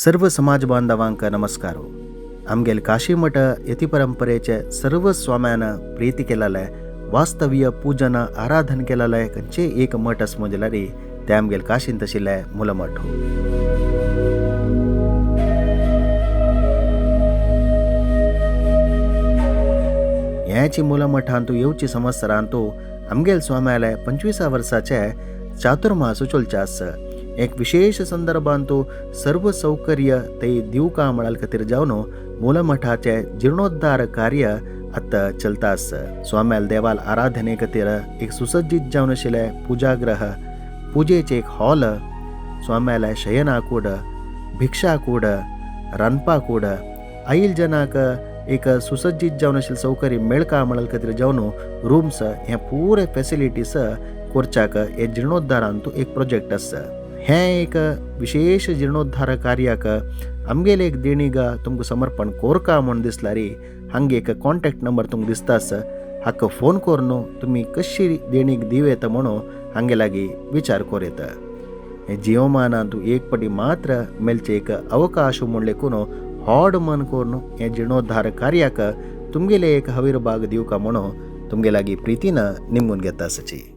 सर्व समाज बांधवांक नमस्कार. आमगेल काशीमठ यती परंपरेचे सर्व स्वाम्यानं प्रीती केलेलं वास्तव्य पूजन आराधन केलेलं कंचे एक मठ असमोजलारी ते आमगेल काशीन तशिल्ले मूलमठ. ह्याची मूलमठांतू येवची संवत्सरांतू आमगेल स्वाम्याले 25 वर्साचे चातुर्मास चोलचास. एक विशेष संदर्भांतू सर्व सौकर्य ते दिवका म्हणाल खातीर जावन मूलमठाचे जीर्णोद्धार कार्य आता चलतास. स्वाम्याल देवाल आराधने खातीर एक सुसज्जित जावन आशिल्ले पूजागृह, पूजेचे एक हॉल, स्वाम्याला शयनाकूड, भिक्षाकूड, रांदपाकूड, आईल जनाक एक सुसज्जित जावन आशिल्ले सौकर्य मेळका म्हणाल खातीर जावन रूम्स हे पुरे फॅसिलिटीज करच्याक हे जीर्णोद्धारांतू एक प्रोजेक्ट आसा. हे एक विशेष जीर्णोद्धार कार्याक आमगेले एक देणीग तुमकां समर्पण कोरका म्हूण दिसला रे. हांगे एक कॉन्टॅक्ट नंबर तुमकां दिसतास. हाका फोन करून तुमी कशी देणीग दिवेत म्हणून हांगे लागीं विचार कोरेत. हे जियोमानांतू एक पटी मात्र मेलचे एक अवकाश म्हूण लेकून हॉड मन करून हे जीर्णोद्धार कार्याक तुमगेले एक हवीर भाग दिवका म्हणून तुमगे लागीं प्रितीन निमून घेता आसची.